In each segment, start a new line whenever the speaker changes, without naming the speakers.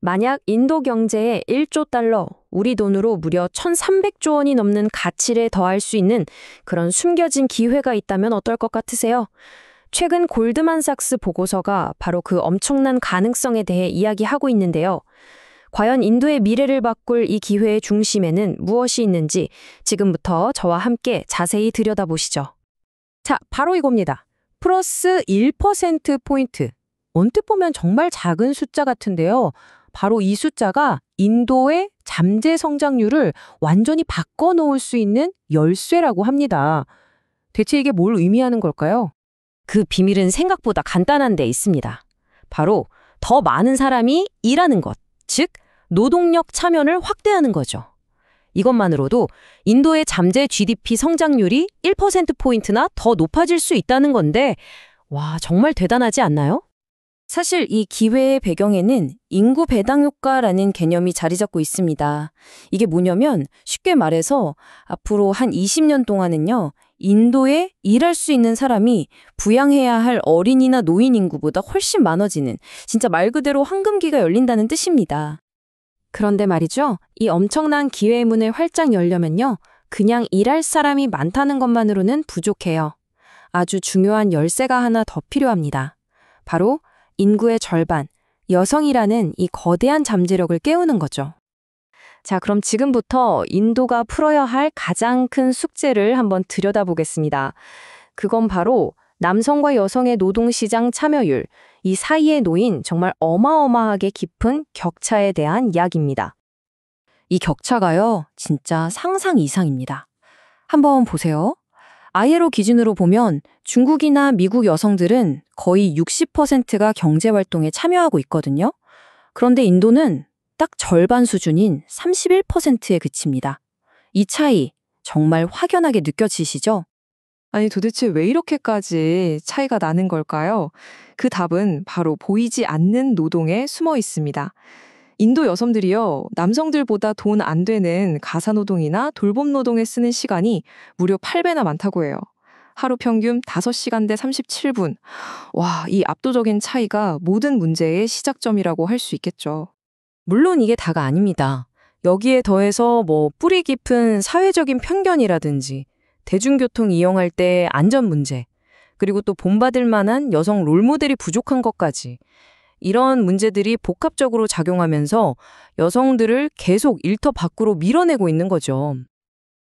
만약 인도 경제에 1조 달러, 우리 돈으로 무려 1,300조 원이 넘는 가치를 더할 수 있는 그런 숨겨진 기회가 있다면 어떨 것 같으세요? 최근 골드만삭스 보고서가 바로 그 엄청난 가능성에 대해 이야기하고 있는데요. 과연 인도의 미래를 바꿀 이 기회의 중심에는 무엇이 있는지 지금부터 저와 함께 자세히 들여다보시죠. 자, 바로 이겁니다. 플러스 1%포인트. 언뜻 보면 정말 작은 숫자 같은데요. 바로 이 숫자가 인도의 잠재 성장률을 완전히 바꿔놓을 수 있는 열쇠라고 합니다. 대체 이게 뭘 의미하는 걸까요? 그 비밀은 생각보다 간단한 데 있습니다. 바로 더 많은 사람이 일하는 것, 즉 노동력 참여를 확대하는 거죠. 이것만으로도 인도의 잠재 GDP 성장률이 1%포인트나 더 높아질 수 있다는 건데, 와, 정말 대단하지 않나요? 사실 이 기회의 배경에는 인구 배당 효과라는 개념이 자리 잡고 있습니다. 이게 뭐냐면 쉽게 말해서 앞으로 한 20년 동안은요, 인도에 일할 수 있는 사람이 부양해야 할 어린이나 노인 인구보다 훨씬 많아지는 진짜 말 그대로 황금기가 열린다는 뜻입니다. 그런데 말이죠, 이 엄청난 기회의 문을 활짝 열려면요, 그냥 일할 사람이 많다는 것만으로는 부족해요. 아주 중요한 열쇠가 하나 더 필요합니다. 바로 인구의 절반, 여성이라는 이 거대한 잠재력을 깨우는 거죠. 자, 그럼 지금부터 인도가 풀어야 할 가장 큰 숙제를 한번 들여다보겠습니다. 그건 바로 남성과 여성의 노동시장 참여율, 이 사이에 놓인 정말 어마어마하게 깊은 격차에 대한 이야기입니다. 이 격차가요, 진짜 상상 이상입니다. 한번 보세요. ILO 기준으로 보면 중국이나 미국 여성들은 거의 60%가 경제활동에 참여하고 있거든요. 그런데 인도는 딱 절반 수준인 31%에 그칩니다. 이 차이 정말 확연하게 느껴지시죠?
아니 도대체 왜 이렇게까지 차이가 나는 걸까요? 그 답은 바로 보이지 않는 노동에 숨어 있습니다. 인도 여성들이요, 남성들보다 돈 안 되는 가사노동이나 돌봄노동에 쓰는 시간이 무려 8배나 많다고 해요. 하루 평균 5시간 대 37분. 와, 이 압도적인 차이가 모든 문제의 시작점이라고 할 수 있겠죠.
물론 이게 다가 아닙니다. 여기에 더해서 뿌리 깊은 사회적인 편견이라든지 대중교통 이용할 때 안전 문제, 그리고 또 본받을 만한 여성 롤모델이 부족한 것까지, 이런 문제들이 복합적으로 작용하면서 여성들을 계속 일터 밖으로 밀어내고 있는 거죠.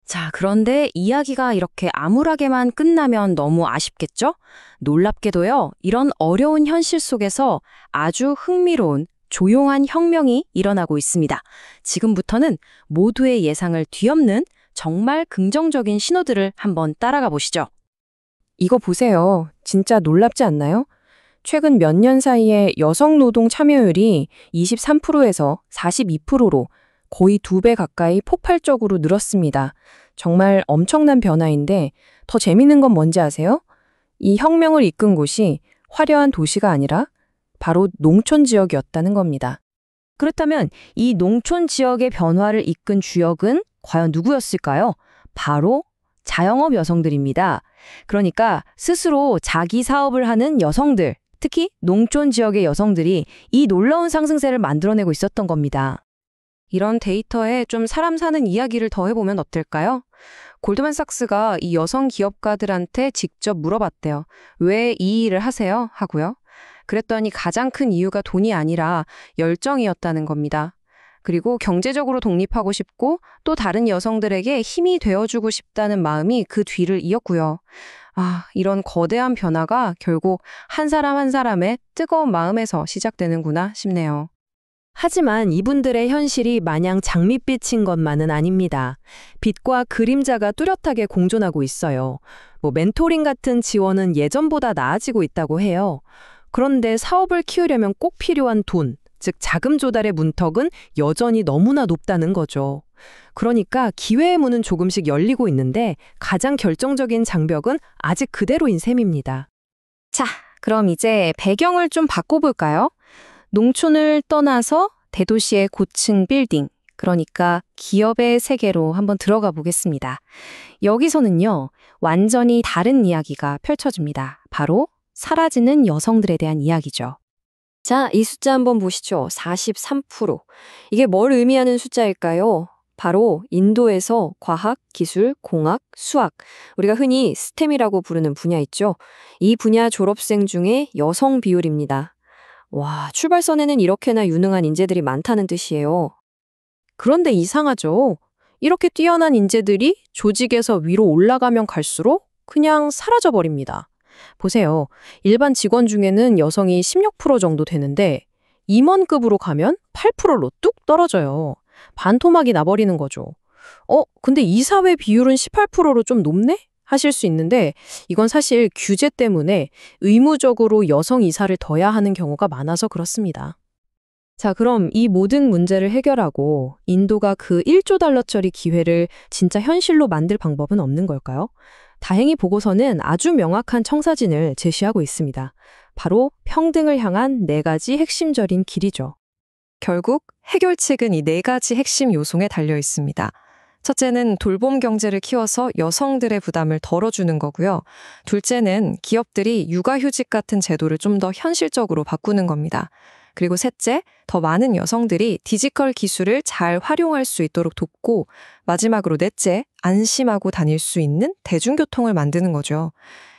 자, 그런데 이야기가 이렇게 암울하게만 끝나면 너무 아쉽겠죠? 놀랍게도요, 이런 어려운 현실 속에서 아주 흥미로운 조용한 혁명이 일어나고 있습니다. 지금부터는 모두의 예상을 뒤엎는 정말 긍정적인 신호들을 한번 따라가 보시죠. 이거 보세요. 진짜 놀랍지 않나요? 최근 몇 년 사이에 여성 노동 참여율이 23%에서 42%로 거의 2배 가까이 폭발적으로 늘었습니다. 정말 엄청난 변화인데 더 재밌는 건 뭔지 아세요? 이 혁명을 이끈 곳이 화려한 도시가 아니라 바로 농촌 지역이었다는 겁니다. 그렇다면 이 농촌 지역의 변화를 이끈 주역은 과연 누구였을까요? 바로 자영업 여성들입니다. 그러니까 스스로 자기 사업을 하는 여성들, 특히 농촌 지역의 여성들이 이 놀라운 상승세를 만들어내고 있었던 겁니다. 이런 데이터에 좀 사람 사는 이야기를 더해보면 어떨까요? 골드만삭스가 이 여성 기업가들한테 직접 물어봤대요. 왜 이 일을 하세요? 하고요. 그랬더니 가장 큰 이유가 돈이 아니라 열정이었다는 겁니다. 그리고 경제적으로 독립하고 싶고 또 다른 여성들에게 힘이 되어주고 싶다는 마음이 그 뒤를 이었고요. 아, 이런 거대한 변화가 결국 한 사람 한 사람의 뜨거운 마음에서 시작되는구나 싶네요. 하지만 이분들의 현실이 마냥 장밋빛인 것만은 아닙니다. 빛과 그림자가 뚜렷하게 공존하고 있어요. 멘토링 같은 지원은 예전보다 나아지고 있다고 해요. 그런데 사업을 키우려면 꼭 필요한 돈, 즉 자금 조달의 문턱은 여전히 너무나 높다는 거죠. 그러니까 기회의 문은 조금씩 열리고 있는데 가장 결정적인 장벽은 아직 그대로인 셈입니다. 자, 그럼 이제 배경을 좀 바꿔볼까요? 농촌을 떠나서 대도시의 고층 빌딩, 그러니까 기업의 세계로 한번 들어가 보겠습니다. 여기서는요, 완전히 다른 이야기가 펼쳐집니다. 바로 사라지는 여성들에 대한 이야기죠.
자, 이 숫자 한번 보시죠. 43%. 이게 뭘 의미하는 숫자일까요? 바로 인도에서 과학, 기술, 공학, 수학, 우리가 흔히 스템이라고 부르는 분야 있죠. 이 분야 졸업생 중에 여성 비율입니다. 와, 출발선에는 이렇게나 유능한 인재들이 많다는 뜻이에요.
그런데 이상하죠. 이렇게 뛰어난 인재들이 조직에서 위로 올라가면 갈수록 그냥 사라져버립니다. 보세요. 일반 직원 중에는 여성이 16% 정도 되는데 임원급으로 가면 8%로 뚝 떨어져요. 반토막이 나버리는 거죠. 근데 이사회 비율은 18%로 좀 높네? 하실 수 있는데 이건 사실 규제 때문에 의무적으로 여성 이사를 둬야 하는 경우가 많아서 그렇습니다. 자, 그럼 이 모든 문제를 해결하고 인도가 그 1조 달러짜리 기회를 진짜 현실로 만들 방법은 없는 걸까요? 다행히 보고서는 아주 명확한 청사진을 제시하고 있습니다. 바로 평등을 향한 4가지 핵심적인 길이죠.
결국 해결책은 이 4가지 핵심 요소에 달려 있습니다. 첫째는 돌봄 경제를 키워서 여성들의 부담을 덜어주는 거고요. 둘째는 기업들이 육아휴직 같은 제도를 좀 더 현실적으로 바꾸는 겁니다. 그리고 셋째, 더 많은 여성들이 디지털 기술을 잘 활용할 수 있도록 돕고, 마지막으로 넷째, 안심하고 다닐 수 있는 대중교통을 만드는 거죠.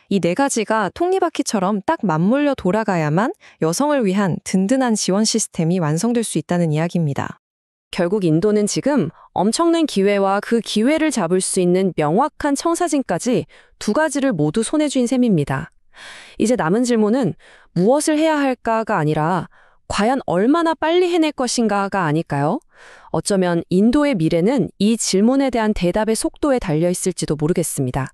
이 4가지가 톱니바퀴처럼 딱 맞물려 돌아가야만 여성을 위한 든든한 지원 시스템이 완성될 수 있다는 이야기입니다.
결국 인도는 지금 엄청난 기회와 그 기회를 잡을 수 있는 명확한 청사진까지 2가지를 모두 손에 쥔 셈입니다. 이제 남은 질문은 무엇을 해야 할까가 아니라 과연 얼마나 빨리 해낼 것인가가 아닐까요? 어쩌면 인도의 미래는 이 질문에 대한 대답의 속도에 달려 있을지도 모르겠습니다.